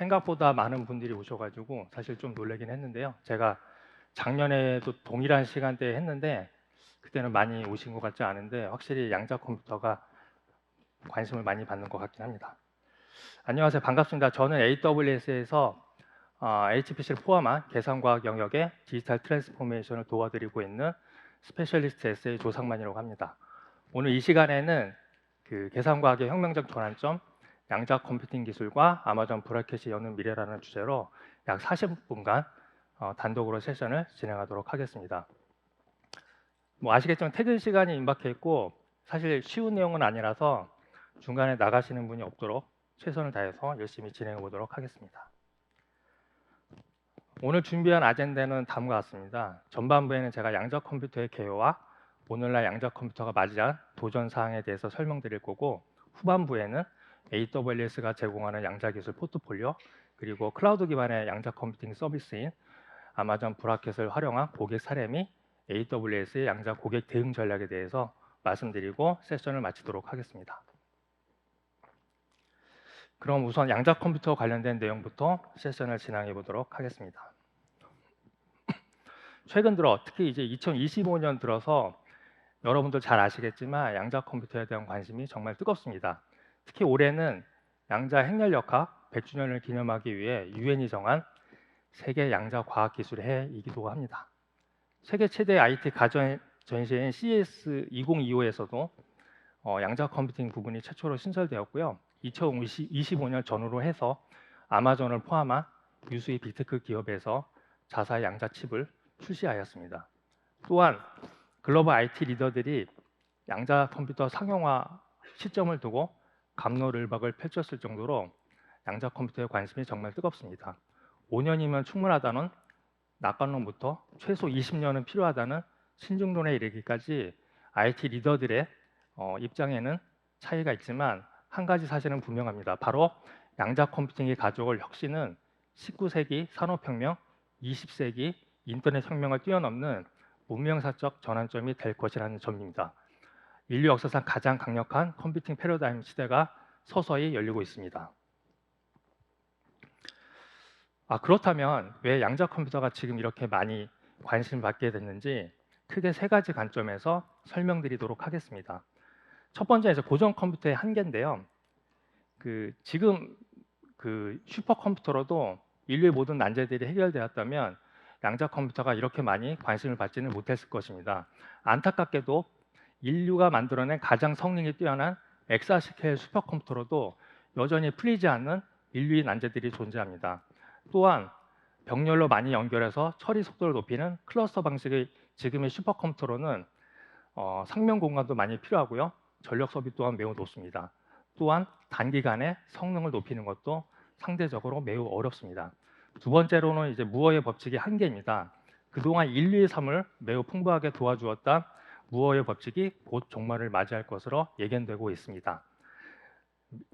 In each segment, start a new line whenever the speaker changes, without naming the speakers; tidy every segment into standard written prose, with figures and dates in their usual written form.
생각보다 많은 분들이 오셔가지고 사실 좀 놀라긴 했는데요. 제가 작년에도 동일한 시간대에 했는데 그때는 많이 오신 것 같지 않은데 확실히 양자 컴퓨터가 관심을 많이 받는 것 같긴 합니다. 안녕하세요. 반갑습니다. 저는 AWS에서 HPC를 포함한 계산과학 영역의 디지털 트랜스포메이션을 도와드리고 있는 스페셜리스트 SA 조상만이라고 합니다. 오늘 이 시간에는 그 계산과학의 혁명적 전환점, 양자 컴퓨팅 기술과 아마존 브라켓이 여는 미래라는 주제로 약 40분간 단독으로 세션을 진행하도록 하겠습니다. 뭐 아시겠지만 퇴근 시간이 임박해 있고 사실 쉬운 내용은 아니라서 중간에 나가시는 분이 없도록 최선을 다해서 열심히 진행해 보도록 하겠습니다. 오늘 준비한 아젠다는 다음과 같습니다. 전반부에는 제가 양자 컴퓨터의 개요와 오늘날 양자 컴퓨터가 맞이한 도전 사항에 대해서 설명드릴 거고, 후반부에는 AWS가 제공하는 양자 기술 포트폴리오 그리고 클라우드 기반의 양자 컴퓨팅 서비스인 아마존 브라켓을 활용한 고객 사례 및 AWS의 양자 고객 대응 전략에 대해서 말씀드리고 세션을 마치도록 하겠습니다. 그럼 우선 양자 컴퓨터 관련된 내용부터 세션을 진행해 보도록 하겠습니다. 최근 들어 특히 이제 2025년 들어서 여러분도 잘 아시겠지만 양자 컴퓨터에 대한 관심이 정말 뜨겁습니다. 특히 올해는 양자 핵연력학 100주년을 기념하기 위해 유엔이 정한 세계 양자 과학 기술의 해이기도 합니다. 세계 최대 IT 가전 전시회인 CES 2025에서도 양자 컴퓨팅 부분이 최초로 신설되었고요. 2025년 전후로 해서 아마존을 포함한 유수의 빅테크 기업에서 자사의 양자 칩을 출시하였습니다. 또한 글로벌 IT 리더들이 양자 컴퓨터 상용화 시점을 두고 갑론을박을 펼쳤을 정도로 양자 컴퓨터에 관심이 정말 뜨겁습니다. 5년이면 충분하다는 낙관론부터 최소 20년은 필요하다는 신중론에 이르기까지 IT 리더들의 입장에는 차이가 있지만 한 가지 사실은 분명합니다. 바로 양자 컴퓨팅이 가져올 혁신은 19세기 산업혁명, 20세기 인터넷 혁명을 뛰어넘는 문명사적 전환점이 될 것이라는 점입니다. 인류 역사상 가장 강력한 컴퓨팅 패러다임 시대가 서서히 열리고 있습니다. 그렇다면 왜 양자 컴퓨터가 지금 이렇게 많이 관심을 받게 됐는지 크게 세 가지 관점에서 설명드리도록 하겠습니다. 첫 번째는 고전 컴퓨터의 한계인데요. 지금 슈퍼컴퓨터로도 인류의 모든 난제들이 해결되었다면 양자 컴퓨터가 이렇게 많이 관심을 받지는 못했을 것입니다. 안타깝게도 인류가 만들어낸 가장 성능이 뛰어난 엑사스케일 슈퍼컴퓨터로도 여전히 풀리지 않는 인류의 난제들이 존재합니다. 또한 병렬로 많이 연결해서 처리 속도를 높이는 클러스터 방식의 지금의 슈퍼컴퓨터로는 상면 공간도 많이 필요하고요. 전력 소비 또한 매우 높습니다. 또한 단기간에 성능을 높이는 것도 상대적으로 매우 어렵습니다. 두 번째로는 이제 무어의 법칙의 한계입니다. 그동안 인류의 삶을 매우 풍부하게 도와주었던 무어의 법칙이 곧 종말을 맞이할 것으로 예견되고 있습니다.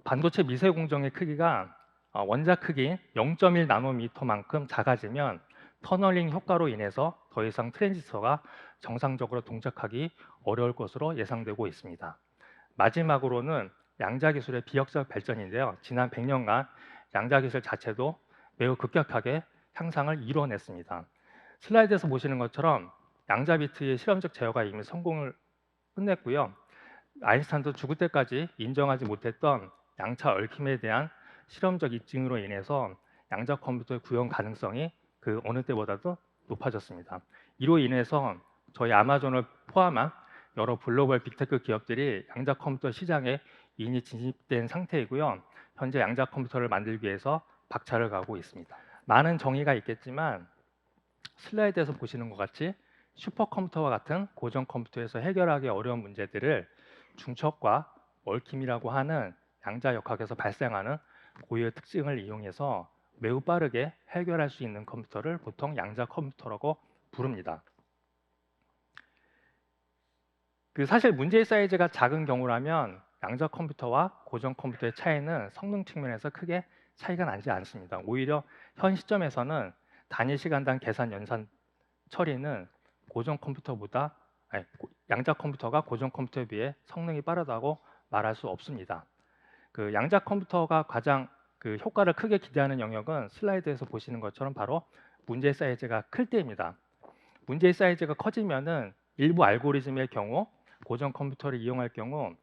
반도체 미세 공정의 크기가 원자 크기인 0.1 나노미터만큼 작아지면 터널링 효과로 인해서 더 이상 트랜지스터가 정상적으로 동작하기 어려울 것으로 예상되고 있습니다. 마지막으로는 양자 기술의 비역적 발전인데요. 지난 100년간 양자 기술 자체도 매우 급격하게 향상을 이뤄냈습니다. 슬라이드에서 보시는 것처럼 양자 비트의 실험적 제어가 이미 성공을 끝냈고요. 아인슈타인도 죽을 때까지 인정하지 못했던 양차 얽힘에 대한 실험적 입증으로 인해서 양자 컴퓨터의 구현 가능성이 그 어느 때보다도 높아졌습니다. 이로 인해서 저희 아마존을 포함한 여러 글로벌 빅테크 기업들이 양자 컴퓨터 시장에 이미 진입된 상태이고요. 현재 양자 컴퓨터를 만들기 위해서 박차를 가하고 있습니다. 많은 정의가 있겠지만 슬라이드에서 보시는 것 같이 슈퍼컴퓨터와 같은 고전 컴퓨터에서 해결하기 어려운 문제들을 중첩과 얽힘이라고 하는 양자 역학에서 발생하는 고유의 특징을 이용해서 매우 빠르게 해결할 수 있는 컴퓨터를 보통 양자 컴퓨터라고 부릅니다. 사실 문제의 사이즈가 작은 경우라면 양자 컴퓨터와 고전 컴퓨터의 차이는 성능 측면에서 크게 차이가 나지 않습니다. 오히려 현 시점에서는 단위 시간당 계산 연산 처리는 양자 컴퓨터가 고전 컴퓨터에 비해 성능이 빠르다고 말할 수 없습니다. 양자 컴퓨터가 가장 그 효과를 크게 기대하는 영역은 슬라이드에서 보시는 것처럼 바로 문제 사이즈가 클 때입니다. 문제의 사이즈가 커지면은 일부 알고리즘의 경우 고전 컴퓨터를 이용할 경우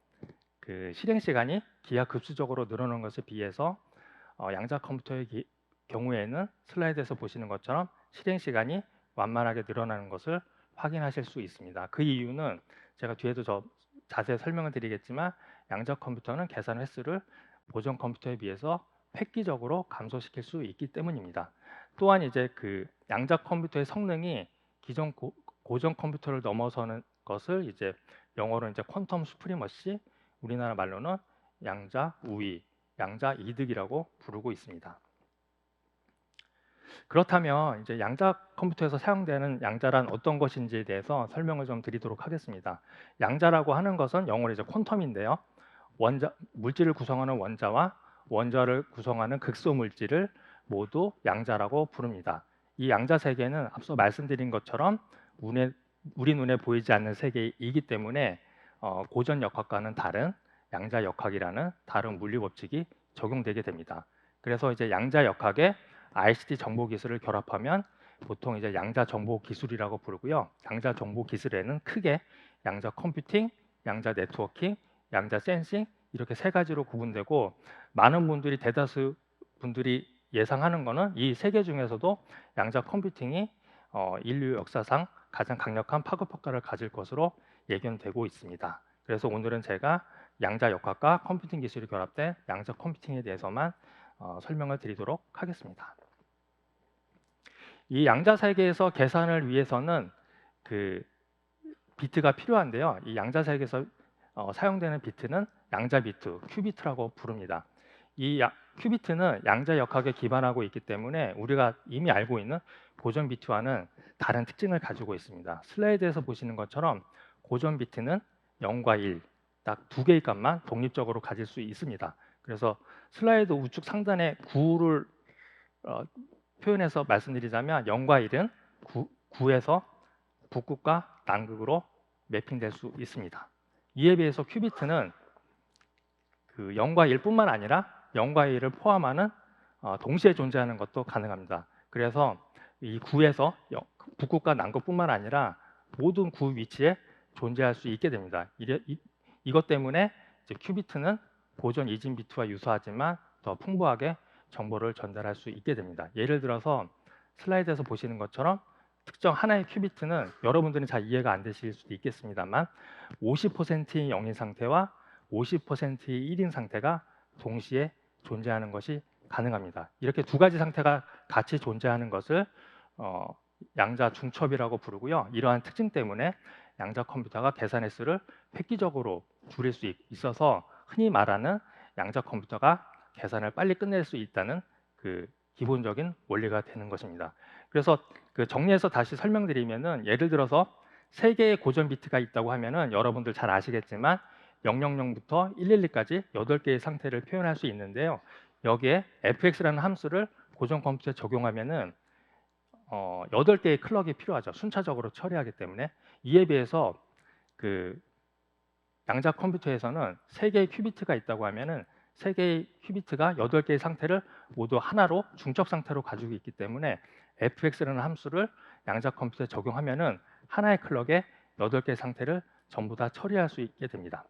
그 실행 시간이 기하급수적으로 늘어나는 것에 비해서 양자 컴퓨터의 경우에는 슬라이드에서 보시는 것처럼 실행 시간이 완만하게 늘어나는 것을 확인하실 수 있습니다. 그 이유는 제가 뒤에도 자세히 설명을 드리겠지만 양자 컴퓨터는 계산 횟수를 고전 컴퓨터에 비해서 획기적으로 감소시킬 수 있기 때문입니다. 또한 이제 그 양자 컴퓨터의 성능이 기존 고전 컴퓨터를 넘어서는 것을 이제 영어로 이제 퀀텀 수프리머시, 우리나라 말로는 양자 우위, 양자 이득이라고 부르고 있습니다. 그렇다면 이제 양자 컴퓨터에서 사용되는 양자란 어떤 것인지에 대해서 설명을 좀 드리도록 하겠습니다. 양자라고 하는 것은 영어로 이제 퀀텀인데요. 물질을 구성하는 원자와 원자를 구성하는 극소 물질을 모두 양자라고 부릅니다. 이 양자 세계는 앞서 말씀드린 것처럼 우리 눈에 보이지 않는 세계이기 때문에 고전 역학과는 다른 양자 역학이라는 다른 물리 법칙이 적용되게 됩니다. 그래서 이제 양자 역학에 ICT 정보 기술을 결합하면 보통 이제 양자 정보 기술이라고 부르고요. 양자 정보 기술에는 크게 양자 컴퓨팅, 양자 네트워킹, 양자 센싱 이렇게 세 가지로 구분되고 많은 분들이 대다수 분들이 예상하는 거는 이 세 개 중에서도 양자 컴퓨팅이 인류 역사상 가장 강력한 파급 효과를 가질 것으로 예견되고 있습니다. 그래서 오늘은 제가 양자 역학과 컴퓨팅 기술이 결합된 양자 컴퓨팅에 대해서만 설명을 드리도록 하겠습니다. 이 양자 세계에서 계산을 위해서는 그 비트가 필요한데요. 이 양자 세계에서 사용되는 비트는 양자 비트, 큐비트라고 부릅니다. 큐비트는 양자 역학에 기반하고 있기 때문에 우리가 이미 알고 있는 고전 비트와는 다른 특징을 가지고 있습니다. 슬라이드에서 보시는 것처럼 고전 비트는 0과 1, 딱 두 개의 값만 독립적으로 가질 수 있습니다. 그래서 슬라이드 우측 상단에 9를 표현해서 말씀드리자면 0과 1은 9에서 북극과 남극으로 매핑될 수 있습니다. 이에 비해서 큐비트는 그 0과 1뿐만 아니라 0과 1을 포함하는 동시에 존재하는 것도 가능합니다. 그래서 이 9에서 북극과 남극뿐만 아니라 모든 9 위치에 존재할 수 있게 됩니다. 이것 때문에 이제 큐비트는 고전 이진 비트와 유사하지만 더 풍부하게 정보를 전달할 수 있게 됩니다. 예를 들어서 슬라이드에서 보시는 것처럼 특정 하나의 큐비트는 여러분들은 잘 이해가 안 되실 수도 있겠습니다만 50%의 0인 상태와 50%의 1인 상태가 동시에 존재하는 것이 가능합니다. 이렇게 두 가지 상태가 같이 존재하는 것을 양자 중첩이라고 부르고요. 이러한 특징 때문에 양자 컴퓨터가 계산 횟수를 획기적으로 줄일 수 있어서 흔히 말하는 양자 컴퓨터가 계산을 빨리 끝낼 수 있다는 그 기본적인 원리가 되는 것입니다. 그래서 그 정리해서 다시 설명드리면은 예를 들어서 3개의 고전 비트가 있다고 하면은 여러분들 잘 아시겠지만 000부터 112까지 8개의 상태를 표현할 수 있는데요. 여기에 fx라는 함수를 고전 컴퓨터에 적용하면은 8개의 클럭이 필요하죠. 순차적으로 처리하기 때문에. 이에 비해서 그 양자 컴퓨터에서는 3개의 큐비트가 있다고 하면은 3개의 큐비트가 8개의 상태를 모두 하나로 중첩 상태로 가지고 있기 때문에 fx라는 함수를 양자 컴퓨터에 적용하면은 하나의 클럭에 8개의 상태를 전부 다 처리할 수 있게 됩니다.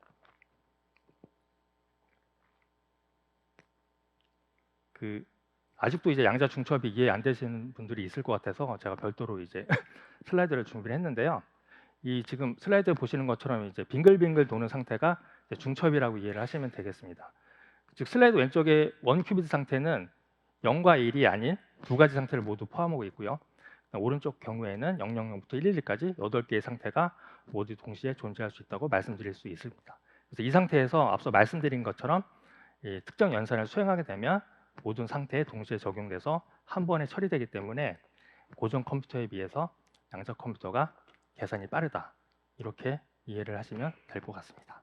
아직도 이제 양자 중첩이 이해 안 되시는 분들이 있을 것 같아서 제가 별도로 이제 슬라이드를 준비를 했는데요. 이 지금 슬라이드 보시는 것처럼 이제 빙글빙글 도는 상태가 이제 중첩이라고 이해를 하시면 되겠습니다. 즉 슬라이드 왼쪽의 원 큐비트 상태는 0과 1이 아닌 두 가지 상태를 모두 포함하고 있고요. 오른쪽 경우에는 000부터 112까지 8개의 상태가 모두 동시에 존재할 수 있다고 말씀드릴 수 있습니다. 그래서 이 상태에서 앞서 말씀드린 것처럼 특정 연산을 수행하게 되면 모든 상태에 동시에 적용돼서 한 번에 처리되기 때문에 고전 컴퓨터에 비해서 양자 컴퓨터가 계산이 빠르다. 이렇게 이해를 하시면 될 것 같습니다.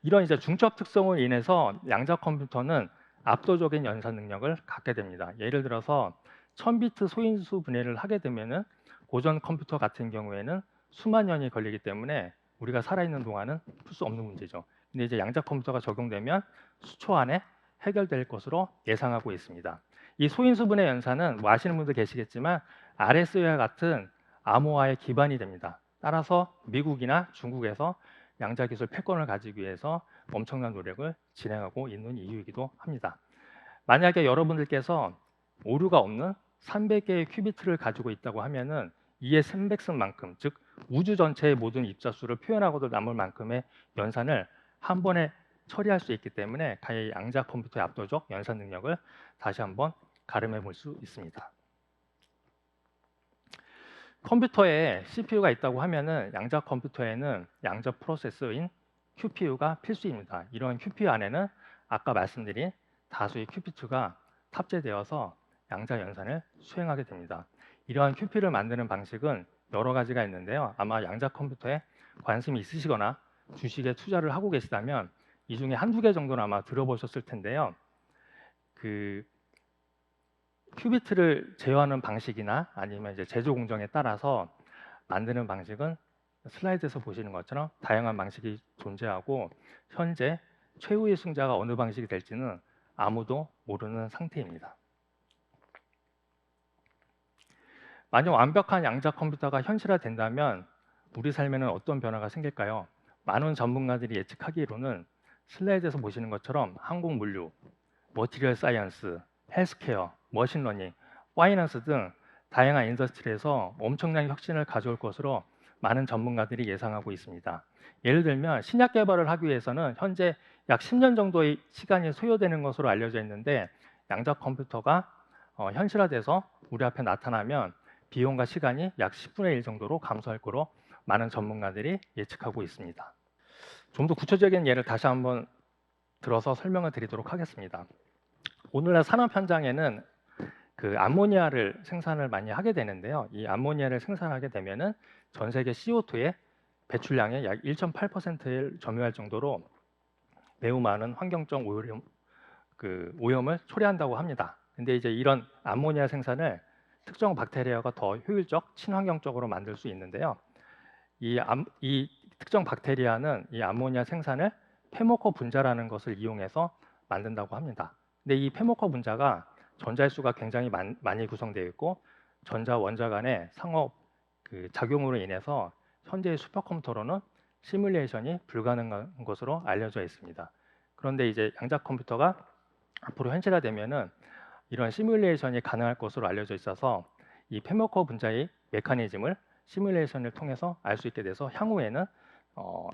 이런 이제 중첩 특성으로 인해서 양자 컴퓨터는 압도적인 연산 능력을 갖게 됩니다. 예를 들어서 1000비트 소인수 분해를 하게 되면은 고전 컴퓨터 같은 경우에는 수만 년이 걸리기 때문에 우리가 살아있는 동안은 풀 수 없는 문제죠. 근데 이제 양자 컴퓨터가 적용되면 수초 안에 해결될 것으로 예상하고 있습니다. 이 소인수분해 연산은 뭐 아시는 분들 계시겠지만 RS와 같은 암호화의 기반이 됩니다. 따라서 미국이나 중국에서 양자 기술 패권을 가지기 위해서 엄청난 노력을 진행하고 있는 이유이기도 합니다. 만약에 여러분들께서 오류가 없는 300개의 큐비트를 가지고 있다고 하면은 이의 300승만큼, 즉 우주 전체의 모든 입자수를 표현하고도 남을 만큼의 연산을 한 번에 처리할 수 있기 때문에 가히 양자 컴퓨터의 압도적 연산 능력을 다시 한번 가름해 볼 수 있습니다. 컴퓨터에 CPU가 있다고 하면은 양자 컴퓨터에는 양자 프로세서인 QPU가 필수입니다. 이런 QPU 안에는 아까 말씀드린 다수의 큐피트가 탑재되어서 양자 연산을 수행하게 됩니다. 이러한 QPU를 만드는 방식은 여러 가지가 있는데요. 아마 양자 컴퓨터에 관심이 있으시거나 주식에 투자를 하고 계시다면 이 중에 한두 개 정도는 아마 들어보셨을 텐데요. 그 큐비트를 제어하는 방식이나 아니면 이제 제조 공정에 따라서 만드는 방식은 슬라이드에서 보시는 것처럼 다양한 방식이 존재하고 현재 최후의 승자가 어느 방식이 될지는 아무도 모르는 상태입니다. 만약 완벽한 양자 컴퓨터가 현실화된다면 우리 삶에는 어떤 변화가 생길까요? 많은 전문가들이 예측하기로는 슬라이드에서 보시는 것처럼 항공물류, 머티리얼 사이언스, 헬스케어, 머신러닝, 파이낸스 등 다양한 인더스트리에서 엄청난 혁신을 가져올 것으로 많은 전문가들이 예상하고 있습니다. 예를 들면 신약 개발을 하기 위해서는 현재 약 10년 정도의 시간이 소요되는 것으로 알려져 있는데 양자 컴퓨터가 현실화돼서 우리 앞에 나타나면 비용과 시간이 약 10분의 1 정도로 감소할 거로 많은 전문가들이 예측하고 있습니다. 좀 더 구체적인 예를 다시 한번 들어서 설명을 드리도록 하겠습니다. 오늘날 산업 현장에는 그 암모니아를 생산을 많이 하게 되는데요. 이 암모니아를 생산하게 되면은 전 세계 CO2의 배출량의 약 1.8%를 점유할 정도로 매우 많은 환경적 오염을 초래한다고 합니다. 근데 이제 이런 암모니아 생산을 특정 박테리아가 더 효율적, 친환경적으로 만들 수 있는데요. 이 특정 박테리아는 이 암모니아 생산을 페모커 분자라는 것을 이용해서 만든다고 합니다. 근데 이 페모커 분자가 전자의 수가 굉장히 많이 구성되어 있고 전자 원자 간의 상호 작용으로 인해서 현재의 슈퍼컴퓨터로는 시뮬레이션이 불가능한 것으로 알려져 있습니다. 그런데 이제 양자 컴퓨터가 앞으로 현실화되면은 이런 시뮬레이션이 가능할 것으로 알려져 있어서 이 페모커 분자의 메커니즘을 시뮬레이션을 통해서 알 수 있게 돼서 향후에는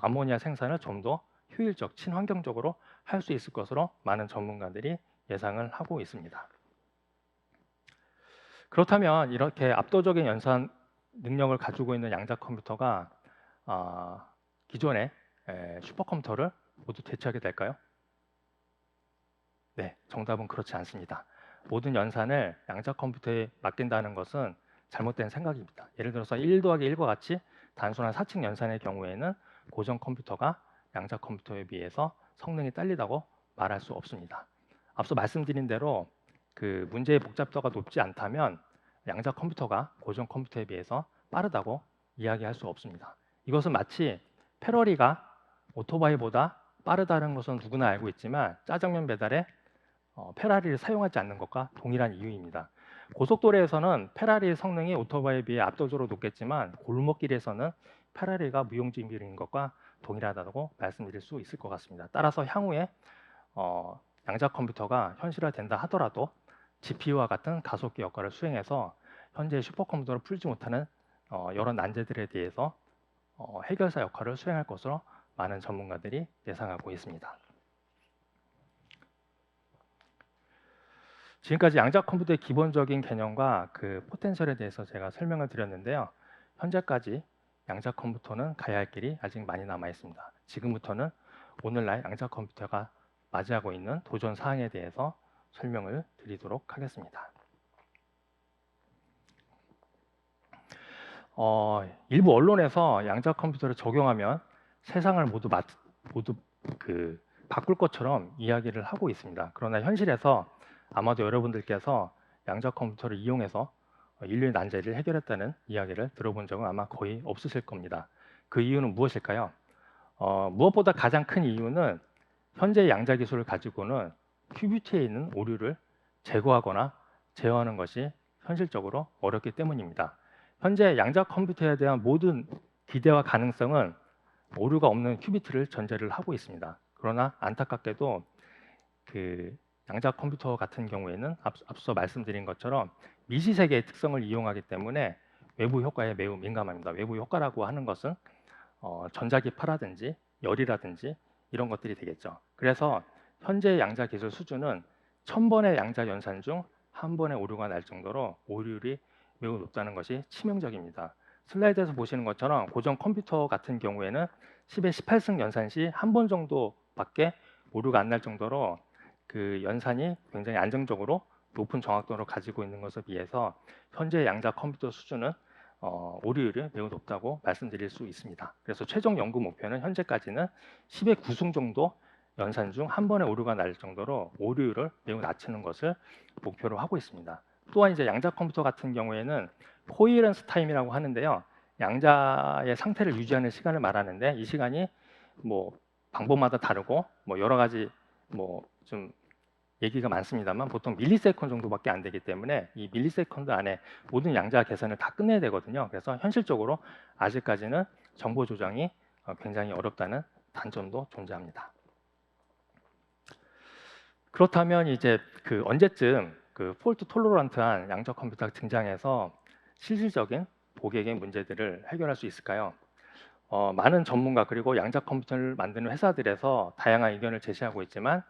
암모니아 생산을 좀 더 효율적, 친환경적으로 할 수 있을 것으로 많은 전문가들이 예상을 하고 있습니다. 그렇다면 이렇게 압도적인 연산 능력을 가지고 있는 양자 컴퓨터가 기존의 슈퍼컴퓨터를 모두 대체하게 될까요? 네, 정답은 그렇지 않습니다. 모든 연산을 양자 컴퓨터에 맡긴다는 것은 잘못된 생각입니다. 예를 들어서 1 더하기 1과 같이 단순한 사칙 연산의 경우에는 고전 컴퓨터가 양자 컴퓨터에 비해서 성능이 딸리다고 말할 수 없습니다. 앞서 말씀드린 대로 그 문제의 복잡도가 높지 않다면 양자 컴퓨터가 고전 컴퓨터에 비해서 빠르다고 이야기할 수 없습니다. 이것은 마치 페러리가 오토바이보다 빠르다는 것은 누구나 알고 있지만 짜장면 배달에 페라리를 사용하지 않는 것과 동일한 이유입니다. 고속도로에서는 페라리의 성능이 오토바이에 비해 압도적으로 높겠지만 골목길에서는 페라리가 무용지물인 것과 동일하다고 말씀드릴 수 있을 것 같습니다. 따라서 향후에 양자 컴퓨터가 현실화된다 하더라도 GPU와 같은 가속기 역할을 수행해서 현재 슈퍼컴퓨터를 풀지 못하는 여러 난제들에 대해서 해결사 역할을 수행할 것으로 많은 전문가들이 예상하고 있습니다. 지금까지 양자 컴퓨터의 기본적인 개념과 그 포텐셜에 대해서 제가 설명을 드렸는데요. 현재까지 양자 컴퓨터는 가야 할 길이 아직 많이 남아 있습니다. 지금부터는 오늘날 양자 컴퓨터가 맞이하고 있는 도전 사항에 대해서 설명을 드리도록 하겠습니다. 일부 언론에서 양자 컴퓨터를 적용하면 세상을 모두 바꿀 것처럼 이야기를 하고 있습니다. 그러나 현실에서 아마도 여러분들께서 양자 컴퓨터를 이용해서 인류의 난제를 해결했다는 이야기를 들어본 적은 아마 거의 없으실 겁니다. 그 이유는 무엇일까요? 무엇보다 가장 큰 이유는 현재 양자 기술을 가지고는 큐비트에 있는 오류를 제거하거나 제어하는 것이 현실적으로 어렵기 때문입니다. 현재 양자 컴퓨터에 대한 모든 기대와 가능성은 오류가 없는 큐비트를 전제를 하고 있습니다. 그러나 안타깝게도 그 양자 컴퓨터 같은 경우에는 앞서 말씀드린 것처럼 미시세계의 특성을 이용하기 때문에 외부 효과에 매우 민감합니다. 외부 효과라고 하는 것은 전자기파라든지 열이라든지 이런 것들이 되겠죠. 그래서 현재 양자 기술 수준은 1000번의 양자 연산 중 한 번의 오류가 날 정도로 오류율이 매우 높다는 것이 치명적입니다. 슬라이드에서 보시는 것처럼 고전 컴퓨터 같은 경우에는 10의 18승 연산 시 한 번 정도밖에 오류가 안 날 정도로 그 연산이 굉장히 안정적으로 높은 정확도를 가지고 있는 것에 비해서 현재 양자 컴퓨터 수준은 오류율이 매우 높다고 말씀드릴 수 있습니다. 그래서 최종 연구 목표는 현재까지는 10의 9승 정도 연산 중 한 번의 오류가 날 정도로 오류율을 매우 낮추는 것을 목표로 하고 있습니다. 또한 이제 양자 컴퓨터 같은 경우에는 코이런스 타임이라고 하는데요. 양자의 상태를 유지하는 시간을 말하는데 이 시간이 뭐 방법마다 다르고 뭐 여러 가지 뭐 좀 얘기가 많습니다만 보통 밀리세컨드 정도밖에 안 되기 때문에 이 밀리세컨드 안에 모든 양자 계산을 다 끝내야 되거든요. 그래서 현실적으로 아직까지는 정보 조작이 굉장히 어렵다는 단점도 존재합니다. 그렇다면 이제 그 언제쯤 그 폴트 톨러런트한 양자 컴퓨터가 등장해서 실질적인 고객의 문제들을 해결할 수 있을까요? 많은 전문가 그리고 양자 컴퓨터를 만드는 회사들에서 다양한 의견을 제시하고 있지만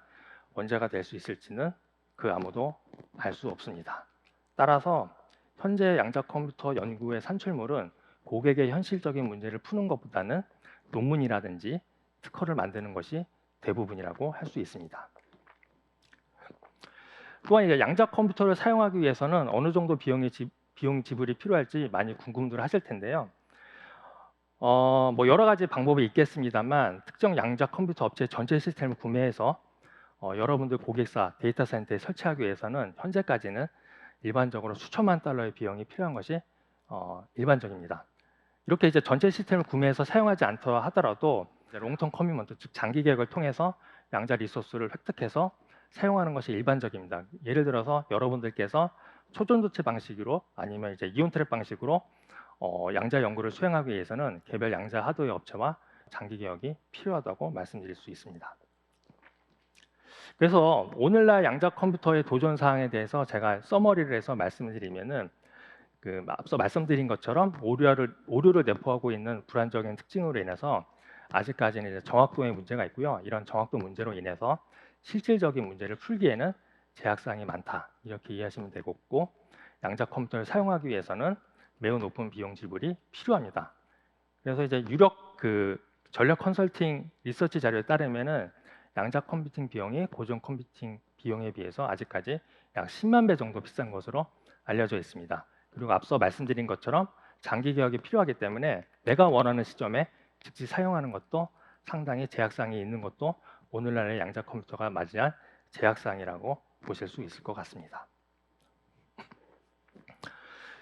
언제가 될 수 있을지는 그 아무도 알 수 없습니다. 따라서 현재 양자 컴퓨터 연구의 산출물은 고객의 현실적인 문제를 푸는 것보다는 논문이라든지 특허를 만드는 것이 대부분이라고 할 수 있습니다. 또한 이제 양자 컴퓨터를 사용하기 위해서는 어느 정도 비용 지불이 필요할지 많이 궁금들 하실 텐데요. 뭐 여러 가지 방법이 있겠습니다만 특정 양자 컴퓨터 업체 전체 시스템을 구매해서 여러분들 고객사 데이터 센터에 설치하기 위해서는 현재까지는 일반적으로 수천만 달러의 비용이 필요한 것이 일반적입니다. 이렇게 이제 전체 시스템을 구매해서 사용하지 않더라 하더라도 롱텀 커미먼트 즉 장기 계획을 통해서 양자 리소스를 획득해서 사용하는 것이 일반적입니다. 예를 들어서 여러분들께서 초전도체 방식으로 아니면 이제 이온 트랩 방식으로 양자 연구를 수행하기 위해서는 개별 양자 하드웨어 업체와 장기 계획이 필요하다고 말씀드릴 수 있습니다. 그래서 오늘날 양자 컴퓨터의 도전 사항에 대해서 제가 서머리를 해서 말씀을 드리면은 그 앞서 말씀드린 것처럼 오류를 내포하고 있는 불안정한 특징으로 인해서 아직까지는 이제 정확도의 문제가 있고요. 이런 정확도 문제로 인해서 실질적인 문제를 풀기에는 제약사항이 많다 이렇게 이해하시면 되겠고 양자 컴퓨터를 사용하기 위해서는 매우 높은 비용 지불이 필요합니다. 그래서 이제 유력 그 전략 컨설팅 리서치 자료에 따르면은 양자 컴퓨팅 비용이 고전 컴퓨팅 비용에 비해서 아직까지 약 10만 배 정도 비싼 것으로 알려져 있습니다. 그리고 앞서 말씀드린 것처럼 장기 계약이 필요하기 때문에 내가 원하는 시점에 즉시 사용하는 것도 상당히 제약사항이 있는 것도 오늘날의 양자 컴퓨터가 맞이한 제약사항이라고 보실 수 있을 것 같습니다.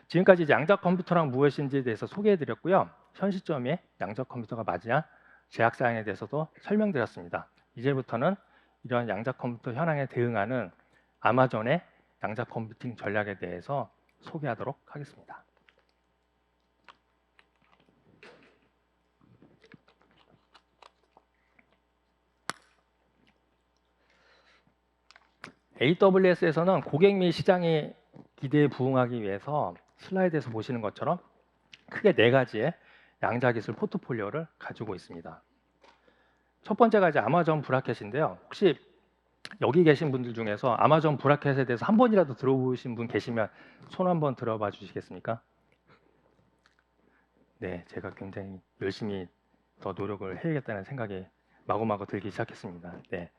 지금까지 양자 컴퓨터란 무엇인지에 대해서 소개해드렸고요. 현 시점에 양자 컴퓨터가 맞이한 제약사항에 대해서도 설명드렸습니다. 이제부터는 이러한 양자 컴퓨터 현황에 대응하는 아마존의 양자 컴퓨팅 전략에 대해서 소개하도록 하겠습니다. AWS에서는 고객 및 시장의 기대에 부응하기 위해서 슬라이드에서 보시는 것처럼 크게 4가지의 양자 기술 포트폴리오를 가지고 있습니다. 첫 번째가 이제 아마존 브라켓인데요. 혹시 여기 계신 분들 중에서 아마존 브라켓에 대해서 한 번이라도 들어보신 분 계시면 손 한번 들어봐 주시겠습니까? 네, 제가 굉장히 열심히 더 노력을 해야겠다는 생각이 마구마구 들기 시작했습니다. 네,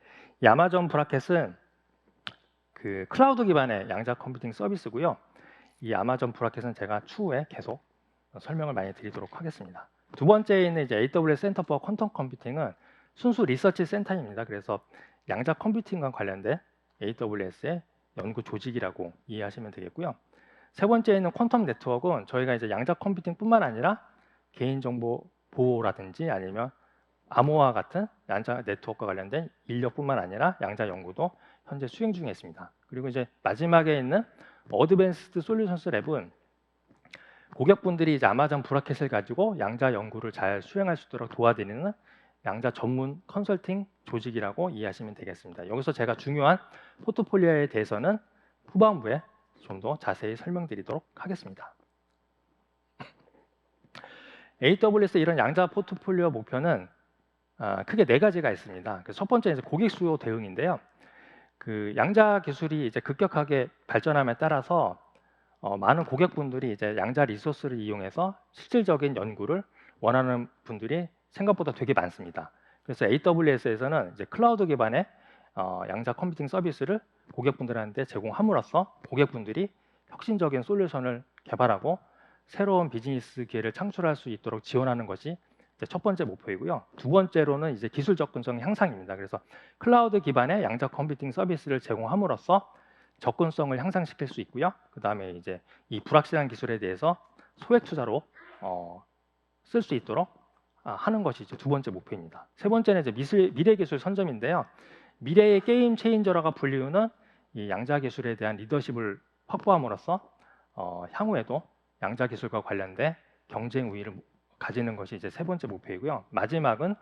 이 아마존 브라켓은 그 클라우드 기반의 양자 컴퓨팅 서비스고요. 이 아마존 브라켓은 제가 추후에 계속 설명을 많이 드리도록 하겠습니다. 두 번째에 있는 이제 AWS 센터 포 퀀텀 컴퓨팅은 순수 리서치 센터입니다. 그래서 양자 컴퓨팅과 관련된 AWS의 연구 조직이라고 이해하시면 되겠고요. 세 번째에 있는 퀀텀 네트워크는 저희가 이제 양자 컴퓨팅뿐만 아니라 개인정보 보호라든지 아니면 암호화 같은 양자 네트워크와 관련된 인력뿐만 아니라 양자 연구도 현재 수행 중에 있습니다. 그리고 이제 마지막에 있는 어드밴스드 솔루션스 랩은 고객분들이 이제 아마존 브라켓을 가지고 양자 연구를 잘 수행할 수 있도록 도와드리는 양자 전문 컨설팅 조직이라고 이해하시면 되겠습니다. 여기서 제가 중요한 포트폴리오에 대해서는 후반부에 좀 더 자세히 설명드리도록 하겠습니다. AWS 이런 양자 포트폴리오 목표는 크게 네 가지가 있습니다. 첫 번째는 이제 고객 수요 대응인데요. 그 양자 기술이 이제 급격하게 발전함에 따라서 많은 고객분들이 이제 양자 리소스를 이용해서 실질적인 연구를 원하는 분들이 생각보다 되게 많습니다. 그래서 AWS에서는 이제 클라우드 기반의 양자 컴퓨팅 서비스를 고객분들한테 제공함으로써 고객분들이 혁신적인 솔루션을 개발하고 새로운 비즈니스 기회를 창출할 수 있도록 지원하는 것이 이제 첫 번째 목표이고요. 두 번째로는 이제 기술 접근성 향상입니다. 그래서 클라우드 기반의 양자 컴퓨팅 서비스를 제공함으로써 접근성을 향상시킬 수 있고요. 그 다음에 이제 이 불확실한 기술에 대해서 소액 투자로 쓸 수 있도록 하는 것이 이제 두 번째 목표입니다. 세 번째는 이제 미래 기술 선점인데요. 미래의 게임 체인저라가 불리우는 이 양자 기술에 대한 리더십을 확보함으로써 향후에도 양자 기술과 관련된 경쟁 우위를 가지는 것이 이제 세 번째 목표이고요. 마지막은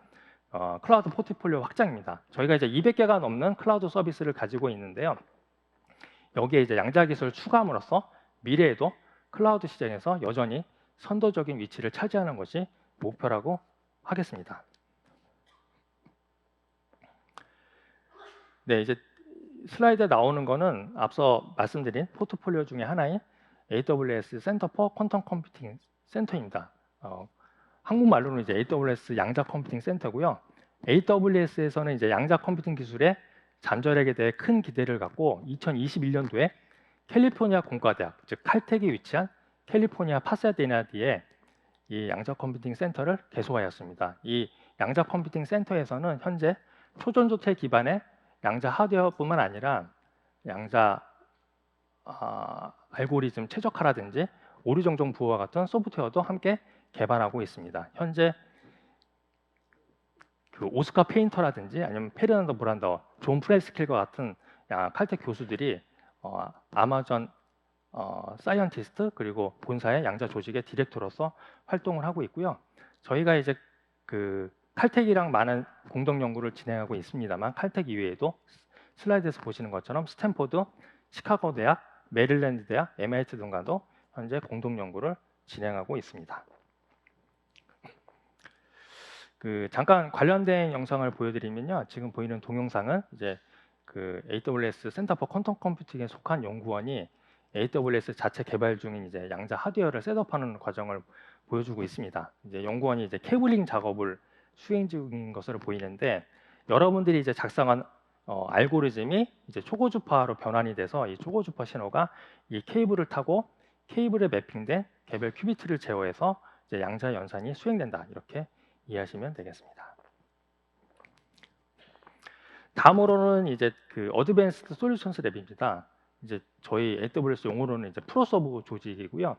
클라우드 포트폴리오 확장입니다. 저희가 이제 200개가 넘는 클라우드 서비스를 가지고 있는데요. 여기에 이제 양자 기술을 추가함으로써 미래에도 클라우드 시장에서 여전히 선도적인 위치를 차지하는 것이 목표라고 하겠습니다. 네, 이제 슬라이드에 나오는 거는 앞서 말씀드린 포트폴리오 중에 하나인 AWS 센터 포 퀀텀 컴퓨팅 센터입니다. 한국말로는 이제 AWS 양자 컴퓨팅 센터고요. AWS에서는 이제 양자 컴퓨팅 기술의 잠재력에 대해 큰 기대를 갖고 2021년도에 캘리포니아 공과대학, 즉 칼텍이 위치한 캘리포니아 파사데나디에 이 양자 컴퓨팅 센터를 개소하였습니다. 이 양자 컴퓨팅 센터에서는 현재 초전도체 기반의 양자 하드웨어뿐만 아니라 양자 알고리즘 최적화라든지 오류정정 부호와 같은 소프트웨어도 함께 개발하고 있습니다. 현재 그 오스카 페인터라든지 아니면 페르난도 브란더, 존 프레스킬과 같은 칼텍 교수들이 아마존 사이언티스트 그리고 본사의 양자 조직의 디렉터로서 활동을 하고 있고요. 저희가 이제 그 칼텍이랑 많은 공동 연구를 진행하고 있습니다만 칼텍 이외에도 슬라이드에서 보시는 것처럼 스탠포드, 시카고 대학, 메릴랜드 대학, MIT 등과도 현재 공동 연구를 진행하고 있습니다. 그 잠깐 관련된 영상을 보여드리면요, 지금 보이는 동영상은 이제 그 AWS 센터 포 퀀텀 컴퓨팅에 속한 연구원이 AWS 자체 개발 중인 이제 양자 하드웨어를 셋업하는 과정을 보여주고 있습니다. 이제 연구원이 이제 케이블링 작업을 수행 중인 것으로 보이는데 여러분들이 이제 작성한 알고리즘이 이제 초고주파로 변환이 돼서 이 초고주파 신호가 이 케이블을 타고 케이블에 매핑된 개별 큐비트를 제어해서 이제 양자 연산이 수행된다 이렇게 이해하시면 되겠습니다. 다음으로는 이제 그 어드밴스드 솔루션스 랩입니다. 이제 저희 AWS 용어로는 이제 프로서브 조직이고요.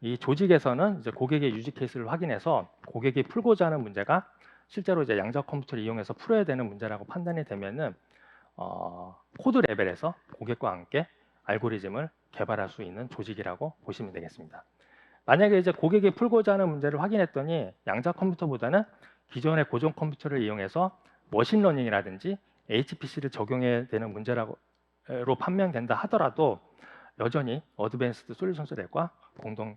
이 조직에서는 이제 고객의 유지 케이스를 확인해서 고객이 풀고자 하는 문제가 실제로 이제 양자 컴퓨터를 이용해서 풀어야 되는 문제라고 판단이 되면은 코드 레벨에서 고객과 함께 알고리즘을 개발할 수 있는 조직이라고 보시면 되겠습니다. 만약에 이제 고객이 풀고자 하는 문제를 확인했더니 양자 컴퓨터보다는 기존의 고전 컴퓨터를 이용해서 머신러닝이라든지 HPC를 적용해야 되는 문제로 판명된다 하더라도 여전히 어드밴스드 솔루션스 랩과 공동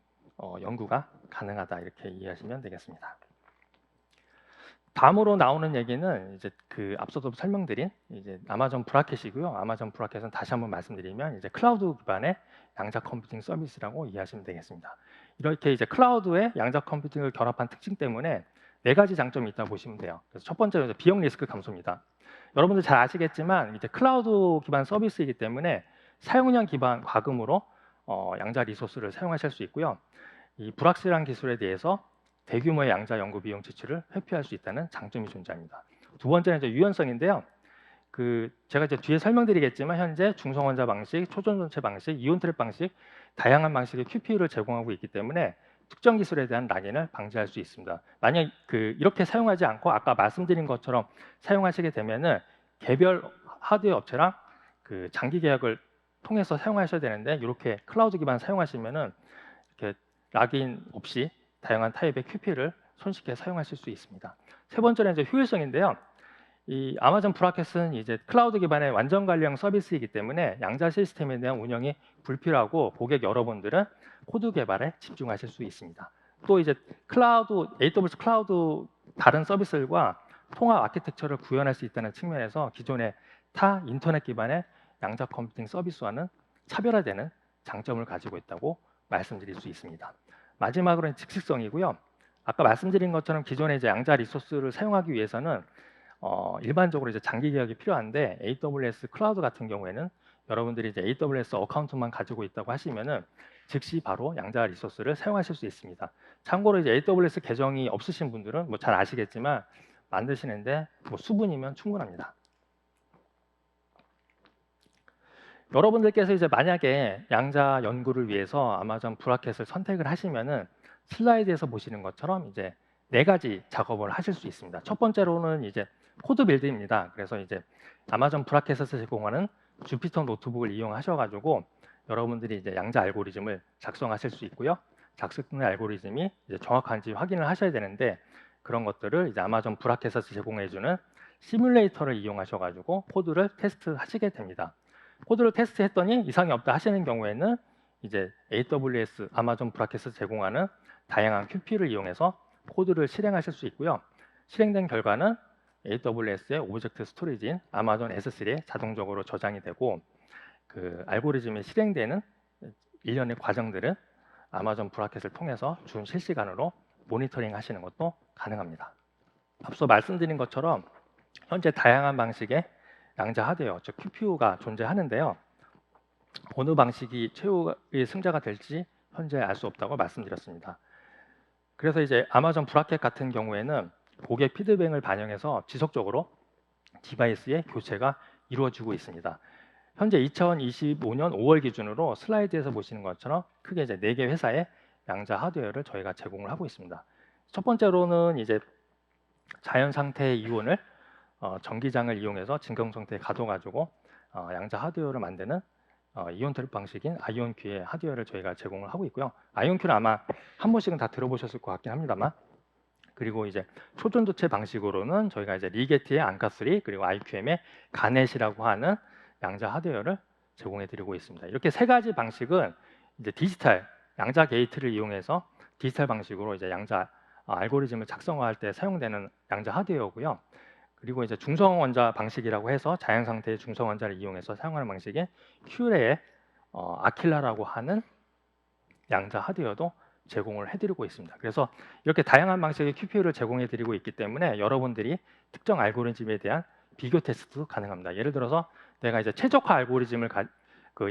연구가 가능하다 이렇게 이해하시면 되겠습니다. 다음으로 나오는 얘기는 이제 그 앞서도 설명드린 이제 아마존 브라켓이고요. 아마존 브라켓은 다시 한번 말씀드리면 이제 클라우드 기반의 양자 컴퓨팅 서비스라고 이해하시면 되겠습니다. 이렇게 이제 클라우드에 양자 컴퓨팅을 결합한 특징 때문에 네 가지 장점이 있다고 보시면 돼요. 그래서 첫 번째는 비용 리스크 감소입니다. 여러분들 잘 아시겠지만 이제 클라우드 기반 서비스이기 때문에 사용량 기반 과금으로 양자 리소스를 사용하실 수 있고요. 이 불확실한 기술에 대해서 대규모의 양자 연구 비용 지출을 회피할 수 있다는 장점이 존재합니다. 두 번째는 이제 유연성인데요. 그 제가 이제 뒤에 설명드리겠지만 현재 중성원자 방식, 초전도체 방식, 이온 트랩 방식 다양한 방식의 QPU를 제공하고 있기 때문에 특정 기술에 대한 낙인을 방지할 수 있습니다. 만약 이렇게 사용하지 않고 아까 말씀드린 것처럼 사용하시게 되면은 개별 하드웨어 업체랑 장기 계약을 통해서 사용하셔야 되는데 이렇게 클라우드 기반 사용하시면은 이렇게 락인 없이 다양한 타입의 QP를 손쉽게 사용하실 수 있습니다. 세 번째는 이제 효율성인데요. 이 아마존 브라켓은 이제 클라우드 기반의 완전 관리형 서비스이기 때문에 양자 시스템에 대한 운영이 불필요하고 고객 여러분들은 코드 개발에 집중하실 수 있습니다. 또 이제 AWS 클라우드 다른 서비스들과 통합 아키텍처를 구현할 수 있다는 측면에서 기존의 타 인터넷 기반의 양자 컴퓨팅 서비스와는 차별화되는 장점을 가지고 있다고 말씀드릴 수 있습니다. 마지막으로는 즉시성이고요. 아까 말씀드린 것처럼 기존의 이제 양자 리소스를 사용하기 위해서는 일반적으로 이제 장기 계약이 필요한데 AWS 클라우드 같은 경우에는 여러분들이 이제 AWS 어카운트만 가지고 있다고 하시면은 즉시 바로 양자 리소스를 사용하실 수 있습니다. 참고로 이제 AWS 계정이 없으신 분들은 뭐 잘 아시겠지만 만드시는데 뭐 수분이면 충분합니다. 여러분들께서 이제 만약에 양자 연구를 위해서 아마존 브라켓을 선택을 하시면은 슬라이드에서 보시는 것처럼 이제 네 가지 작업을 하실 수 있습니다. 첫 번째로는 이제 코드 빌드입니다. 그래서 이제 아마존 브라켓에서 제공하는 주피터 노트북을 이용하셔가지고 여러분들이 이제 양자 알고리즘을 작성하실 수 있고요. 작성된 알고리즘이 이제 정확한지 확인을 하셔야 되는데 그런 것들을 이제 아마존 브라켓에서 제공해주는 시뮬레이터를 이용하셔가지고 코드를 테스트하시게 됩니다. 코드를 테스트했더니 이상이 없다 하시는 경우에는 이제 AWS 아마존 브라켓에서 제공하는 다양한 QP를 이용해서 코드를 실행하실 수 있고요. 실행된 결과는 AWS의 오브젝트 스토리지인 아마존 S3에 자동적으로 저장이 되고 알고리즘이 실행되는 일련의 과정들은 아마존 브라켓을 통해서 준 실시간으로 모니터링 하시는 것도 가능합니다. 앞서 말씀드린 것처럼 현재 다양한 방식의 양자 하드웨어, 즉 QPU가 존재하는데요. 어느 방식이 최후의 승자가 될지 현재 알 수 없다고 말씀드렸습니다. 그래서 이제 아마존 브라켓 같은 경우에는 고객 피드백을 반영해서 지속적으로 디바이스의 교체가 이루어지고 있습니다. 현재 2025년 5월 기준으로 슬라이드에서 보시는 것처럼 크게 이제 4개 회사의 양자 하드웨어를 저희가 제공을 하고 있습니다. 첫 번째로는 이제 자연 상태의 이온을 전기장을 이용해서 진공 상태에 가둬가지고 양자 하드웨어를 만드는 이온 트랩 방식인 아이온큐의 하드웨어를 저희가 제공을 하고 있고요. 아이온큐는 아마 한 번씩은 다 들어보셨을 것 같긴 합니다만, 그리고 이제 초전도체 방식으로는 저희가 이제 리게트의 안카3 그리고 IQM의 가넷이라고 하는 양자 하드웨어를 제공해드리고 있습니다. 이렇게 세 가지 방식은 이제 디지털 양자 게이트를 이용해서 디지털 방식으로 이제 양자 알고리즘을 작성할 때 사용되는 양자 하드웨어고요. 그리고 이제 중성 원자 방식이라고 해서 자연 상태의 중성 원자를 이용해서 사용하는 방식의 큐레의 아킬라라고 하는 양자 하드웨어도 제공을 해드리고 있습니다. 그래서 이렇게 다양한 방식의 QPU를 제공해드리고 있기 때문에 여러분들이 특정 알고리즘에 대한 비교 테스트도 가능합니다. 예를 들어서 내가 이제 최적화 알고리즘을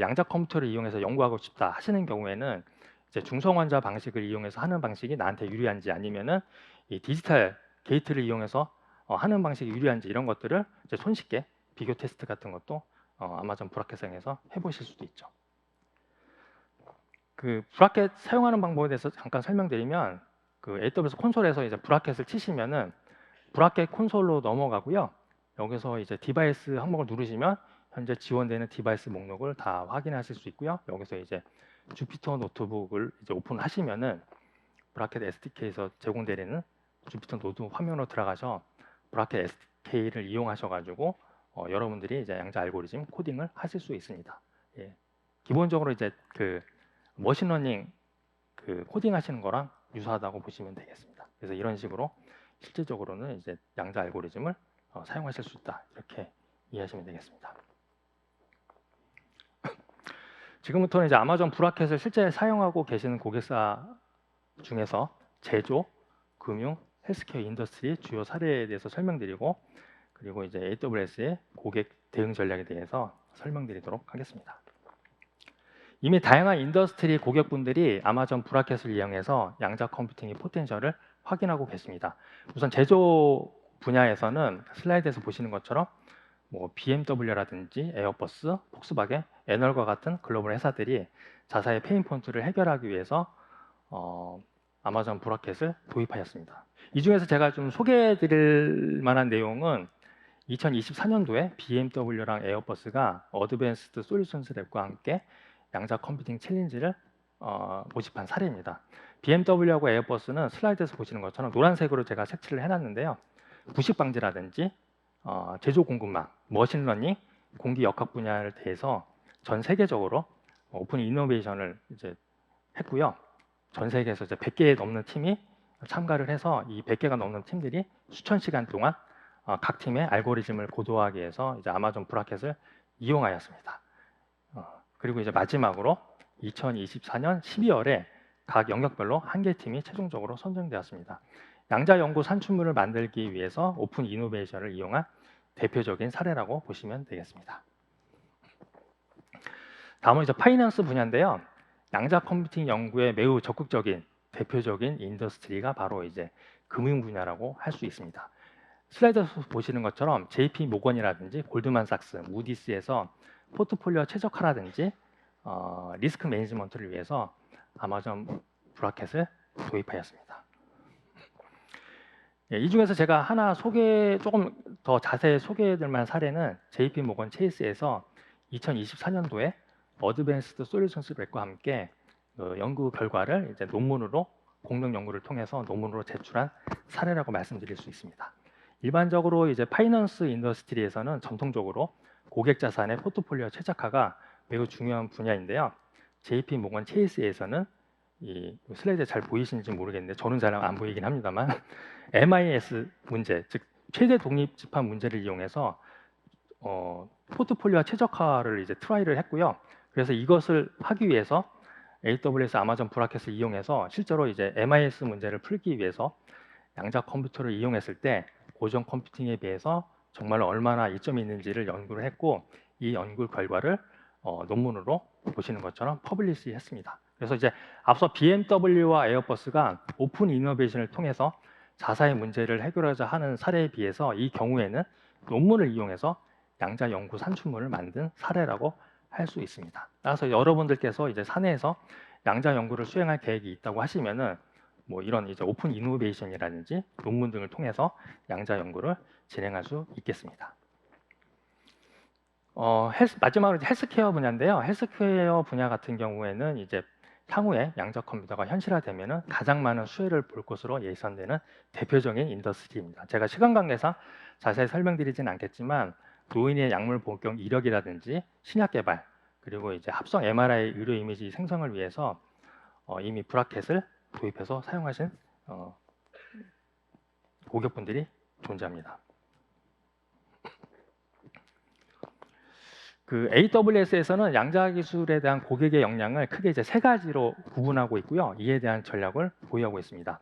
양자 컴퓨터를 이용해서 연구하고 싶다 하시는 경우에는 이제 중성 원자 방식을 이용해서 하는 방식이 나한테 유리한지 아니면은 이 디지털 게이트를 이용해서 하는 방식이 유리한지 이런 것들을 이제 손쉽게 비교 테스트 같은 것도 아마존 브라켓상에서 해보실 수도 있죠. 브라켓 사용하는 방법에 대해서 잠깐 설명드리면 AWS 콘솔에서 이제 브라켓을 치시면은 브라켓 콘솔로 넘어가고요. 여기서 이제 디바이스 항목을 누르시면 현재 지원되는 디바이스 목록을 다 확인하실 수 있고요. 여기서 이제 주피터 노트북을 이제 오픈하시면은 브라켓 SDK에서 제공되는 주피터 노트북 화면으로 들어가서 브라켓 SDK를 이용하셔가지고 여러분들이 이제 양자 알고리즘 코딩을 하실 수 있습니다. 예. 기본적으로 이제 머신러닝 코딩 하시는 거랑 유사하다고 보시면 되겠습니다. 그래서 이런 식으로 실질적으로는 이제 양자 알고리즘을 사용하실 수 있다 이렇게 이해하시면 되겠습니다. 지금부터는 이제 아마존 브라켓을 실제 사용하고 계시는 고객사 중에서 제조, 금융, 헬스케어 인더스트리 주요 사례에 대해서 설명드리고 그리고 이제 AWS의 고객 대응 전략에 대해서 설명드리도록 하겠습니다. 이미 다양한 인더스트리 고객분들이 아마존 브라켓을 이용해서 양자 컴퓨팅의 포텐셜을 확인하고 계십니다. 우선 제조 분야에서는 슬라이드에서 보시는 것처럼 뭐 BMW라든지 에어버스, 폭스바겐, 애널과 같은 글로벌 회사들이 자사의 페인 포인트를 해결하기 위해서 아마존 브라켓을 도입하였습니다. 이 중에서 제가 좀 소개해드릴 만한 내용은 2024년도에 BMW랑 에어버스가 어드밴스드 솔루션스 랩과 함께 양자 컴퓨팅 챌린지를 모집한 사례입니다. BMW하고 에어버스는 슬라이드에서 보시는 것처럼 노란색으로 제가 색칠을 해놨는데요. 부식 방지라든지 제조 공급망, 머신러닝, 공기 역학 분야에 대해서 전 세계적으로 오픈 이노베이션을 이제 했고요. 전 세계에서 이제 100개 넘는 팀이 참가를 해서 이 100개가 넘는 팀들이 수천 시간 동안 각 팀의 알고리즘을 고도화하기 위해서 이제 아마존 브라켓을 이용하였습니다. 그리고 이제 마지막으로 2024년 12월에 각 영역별로 한 개 팀이 최종적으로 선정되었습니다. 양자 연구 산출물을 만들기 위해서 오픈 이노베이션을 이용한 대표적인 사례라고 보시면 되겠습니다. 다음은 이제 파이낸스 분야인데요. 양자 컴퓨팅 연구에 매우 적극적인 대표적인 인더스트리가 바로 이제 금융 분야라고 할 수 있습니다. 슬라이드에서 보시는 것처럼 JP 모건이라든지 골드만삭스, 무디스에서 포트폴리오 최적화라든지 리스크 매니지먼트를 위해서 아마존 브라켓을 도입하였습니다. 예, 이 중에서 제가 하나 조금 더 자세히 소개해드릴 만한 사례는 JP 모건 체이스에서 2024년도에 어드밴스드 솔루션스 랩과 함께 연구 결과를 이제 논문으로 공동 연구를 통해서 논문으로 제출한 사례라고 말씀드릴 수 있습니다. 일반적으로 이제 파이낸스 인더스트리에서는 전통적으로 고객 자산의 포트폴리오 최적화가 매우 중요한 분야인데요. JP 모건 체이스에서는 이 슬라이드에 잘 보이시는지 모르겠는데 저는 잘 안 보이긴 합니다만 MIS 문제, 즉 최대 독립 집합 문제를 이용해서 포트폴리오 최적화를 이제 트라이를 했고요. 그래서 이것을 하기 위해서 AWS 아마존 브라켓을 이용해서 실제로 이제 MIS 문제를 풀기 위해서 양자 컴퓨터를 이용했을 때 고전 컴퓨팅에 비해서 정말 얼마나 이점이 있는지를 연구를 했고 이 연구 결과를 논문으로 보시는 것처럼 퍼블리시 했습니다. 그래서 이제 앞서 BMW와 에어버스가 오픈 이노베이션을 통해서 자사의 문제를 해결하자 하는 사례에 비해서 이 경우에는 논문을 이용해서 양자 연구 산출물을 만든 사례라고 할 수 있습니다. 따라서 여러분들께서 이제 사내에서 양자 연구를 수행할 계획이 있다고 하시면은 뭐 이런 이제 오픈 이노베이션이라든지 논문 등을 통해서 양자 연구를 진행할 수 있겠습니다. 마지막으로 헬스케어 분야인데요. 헬스케어 분야 같은 경우에는 이제 향후에 양자 컴퓨터가 현실화되면은 가장 많은 수혜를 볼 것으로 예상되는 대표적인 인더스트리입니다. 제가 시간 관계상 자세히 설명드리진 않겠지만 노인의 약물 복용 이력이라든지 신약 개발 그리고 이제 합성 MRI 의료 이미지 생성을 위해서 이미 브라켓을 도입해서 사용하신 고객분들이 존재합니다. 그 AWS에서는 양자 기술에 대한 고객의 역량을 크게 이제 세 가지로 구분하고 있고요. 이에 대한 전략을 보유하고 있습니다.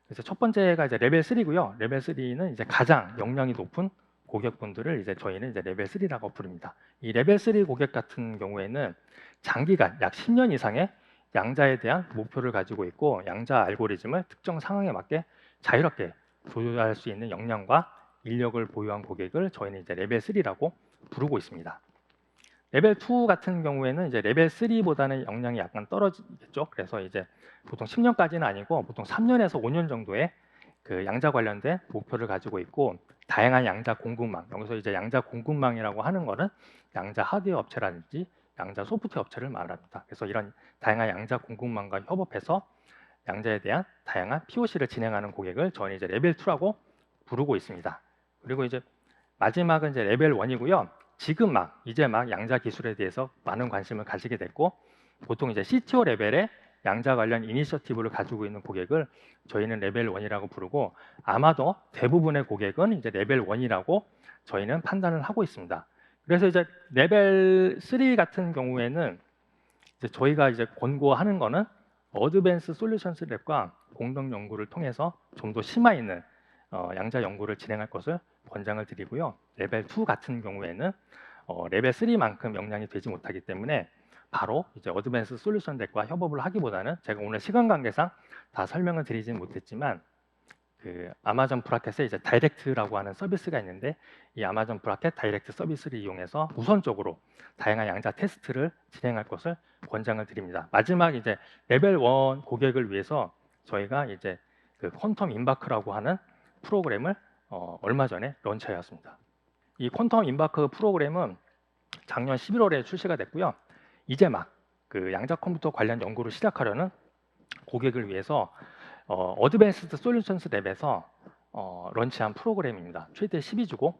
그래서 첫 번째가 이제 레벨 3고요. 레벨 3는 이제 가장 역량이 높은 고객분들을 이제 저희는 이제 레벨 3라고 부릅니다. 이 레벨 3 고객 같은 경우에는 장기간 약 10년 이상의 양자에 대한 목표를 가지고 있고 양자 알고리즘을 특정 상황에 맞게 자유롭게 조절할 수 있는 역량과 인력을 보유한 고객을 저희는 이제 레벨 3라고 부르고 있습니다. 레벨 2 같은 경우에는 이제 레벨 3보다는 역량이 약간 떨어지겠죠. 그래서 이제 보통 10년까지는 아니고 보통 3년에서 5년 정도의 그 양자 관련된 목표를 가지고 있고 다양한 양자 공급망, 여기서 이제 양자 공급망이라고 하는 거는 양자 하드웨어 업체라든지 양자 소프트웨어 업체를 말합니다. 그래서 이런 다양한 양자 공급망과 협업해서 양자에 대한 다양한 POC를 진행하는 고객을 저는 이제 레벨 2라고 부르고 있습니다. 그리고 이제 마지막은 이제 레벨 1이고요. 지금 이제 막 양자 기술에 대해서 많은 관심을 가지게 됐고 보통 이제 CTO 레벨의 양자 관련 이니셔티브를 가지고 있는 고객을 저희는 레벨 1이라고 부르고 아마도 대부분의 고객은 이제 레벨 1이라고 저희는 판단을 하고 있습니다. 그래서 이제 레벨 3 같은 경우에는 이제 저희가 이제 권고하는 거는 어드밴스 솔루션스 랩과 공동 연구를 통해서 좀 더 심화 있는 양자 연구를 진행할 것을 권장을 드리고요. 레벨 2 같은 경우에는 레벨 3만큼 역량이 되지 못하기 때문에 바로 이제 어드밴스 솔루션 덱과 협업을 하기보다는 제가 오늘 시간 관계상 다 설명을 드리진 못했지만 그 아마존 브라켓에 이제 다이렉트라고 하는 서비스가 있는데 이 아마존 브라켓 다이렉트 서비스를 이용해서 우선적으로 다양한 양자 테스트를 진행할 것을 권장을 드립니다. 마지막 이제 레벨 1 고객을 위해서 저희가 이제 그 퀀텀 임바크라고 하는 프로그램을 얼마 전에 런치하였습니다. 이 퀀텀 임바크 프로그램은 작년 11월에 출시가 됐고요. 이제 막 그 양자 컴퓨터 관련 연구를 시작하려는 고객을 위해서 어드밴스드 솔루션스 랩에서 런치한 프로그램입니다. 최대 12주고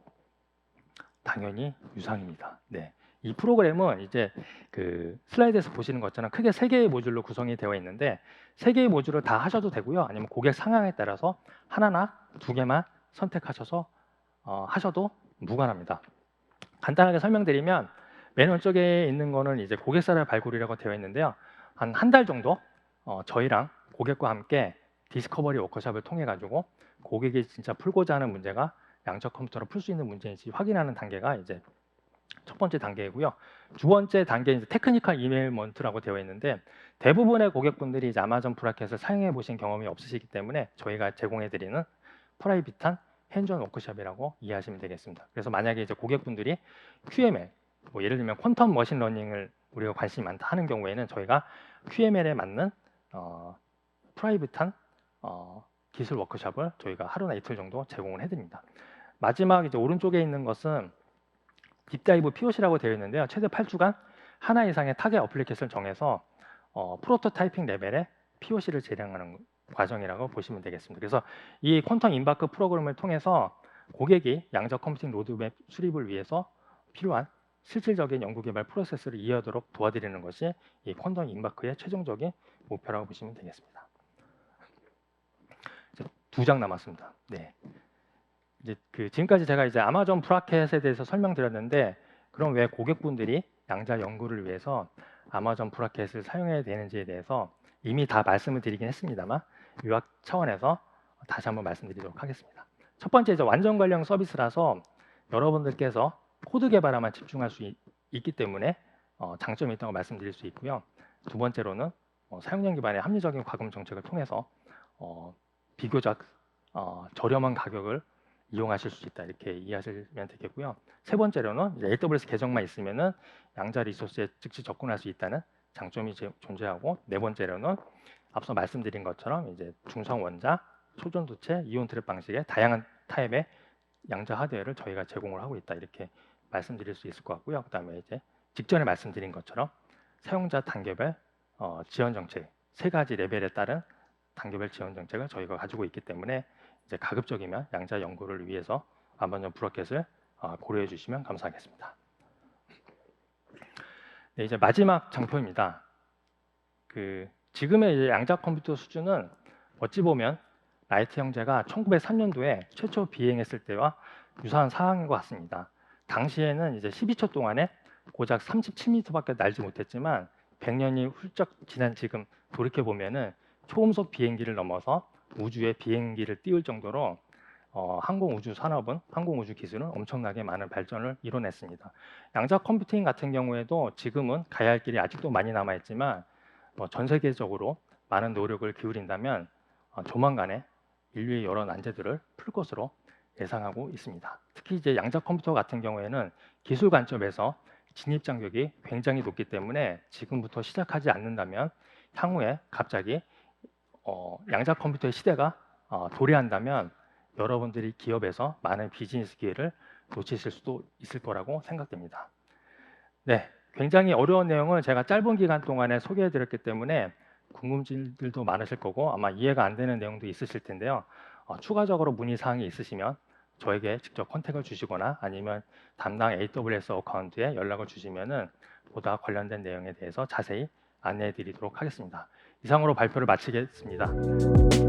당연히 유상입니다. 네. 이 프로그램은 이제 그 슬라이드에서 보시는 것처럼 크게 3개의 모듈로 구성이 되어 있는데 3개의 모듈을 다 하셔도 되고요. 아니면 고객 상황에 따라서 하나나 2개만 선택하셔서 하셔도 무관합니다. 간단하게 설명드리면 맨 왼쪽에 있는 거는 이제 고객사를 발굴이라고 되어 있는데요. 한 달 정도 저희랑 고객과 함께 디스커버리 워크숍을 통해 가지고 고객이 진짜 풀고자 하는 문제가 양적 컴퓨터로 풀 수 있는 문제인지 확인하는 단계가 이제 첫 번째 단계이고요. 두 번째 단계는 이제 테크니컬 이메일먼트라고 되어 있는데 대부분의 고객분들이 이제 아마존 브라켓을 사용해 보신 경험이 없으시기 때문에 저희가 제공해 드리는 프라이빗한 핸즈온 워크숍이라고 이해하시면 되겠습니다. 그래서 만약에 이제 고객분들이 QML, 뭐 예를 들면 퀀텀 머신러닝을 우리가 관심이 많다 하는 경우에는 저희가 QML에 맞는 프라이빗한 기술 워크숍을 저희가 하루나 이틀 정도 제공을 해드립니다. 마지막 이제 오른쪽에 있는 것은 딥다이브 POC라고 되어 있는데요. 최대 8주간 하나 이상의 타겟 어플리케이션을 정해서 프로토타이핑 레벨의 POC를 재량하는 과정이라고 보시면 되겠습니다. 그래서 이 퀀텀 임바크 프로그램을 통해서 고객이 양적 컴퓨팅 로드맵 수립을 위해서 필요한 실질적인 연구개발 프로세스를 이해하도록 도와드리는 것이 이 퀀텀 임바크의 최종적인 목표라고 보시면 되겠습니다. 2장 남았습니다. 네. 이제 지금까지 제가 이제 아마존 브라켓에 대해서 설명드렸는데 그럼 왜 고객분들이 양자 연구를 위해서 아마존 브라켓을 사용해야 되는지에 대해서 이미 다 말씀을 드리긴 했습니다만 요약 차원에서 다시 한번 말씀드리도록 하겠습니다. 첫 번째 이제 완전 관련 서비스라서 여러분들께서 코드 개발에만 집중할 수 있기 때문에 장점이 있다고 말씀드릴 수 있고요. 두 번째로는 사용량 기반의 합리적인 과금 정책을 통해서 비교적 저렴한 가격을 이용하실 수 있다 이렇게 이해하시면 되겠고요. 세 번째로는 이제 AWS 계정만 있으면은 양자 리소스에 즉시 접근할 수 있다는 장점이 존재하고 네 번째로는 앞서 말씀드린 것처럼 이제 중성 원자, 초전도체, 이온 트랩 방식의 다양한 타입의 양자 하드웨어를 저희가 제공을 하고 있다 이렇게 말씀드릴 수 있을 것 같고요. 그다음에 이제 직전에 말씀드린 것처럼 사용자 단계별 지원 정책 세 가지 레벨에 따른 단계별 지원 정책을 저희가 가지고 있기 때문에 이제 가급적이면 양자 연구를 위해서 아마존 브라켓을 고려해 주시면 감사하겠습니다. 네, 이제 마지막 장표입니다. 지금의 이제 양자 컴퓨터 수준은 어찌 보면 라이트 형제가 1903년도에 최초 비행했을 때와 유사한 상황인 것 같습니다. 당시에는 이제 12초 동안에 고작 37m밖에 날지 못했지만 100년이 훌쩍 지난 지금 돌이켜 보면은 초음속 비행기를 넘어서 우주에 비행기를 띄울 정도로 항공우주 산업은 항공우주 기술은 엄청나게 많은 발전을 이뤄냈습니다. 양자 컴퓨팅 같은 경우에도 지금은 가야 할 길이 아직도 많이 남아 있지만 전 세계적으로 많은 노력을 기울인다면 조만간에 인류의 여러 난제들을 풀 것으로 예상하고 있습니다. 특히 이제 양자 컴퓨터 같은 경우에는 기술 관점에서 진입 장벽이 굉장히 높기 때문에 지금부터 시작하지 않는다면 향후에 갑자기 양자 컴퓨터의 시대가 도래한다면 여러분들이 기업에서 많은 비즈니스 기회를 놓치실 수도 있을 거라고 생각됩니다. 네, 굉장히 어려운 내용을 제가 짧은 기간 동안에 소개해 드렸기 때문에 궁금증들도 많으실 거고 아마 이해가 안 되는 내용도 있으실 텐데요. 추가적으로 문의 사항이 있으시면 저에게 직접 컨택을 주시거나 아니면 담당 AWS 어카운트에 연락을 주시면은 보다 관련된 내용에 대해서 자세히 안내해 드리도록 하겠습니다. 이상으로 발표를 마치겠습니다.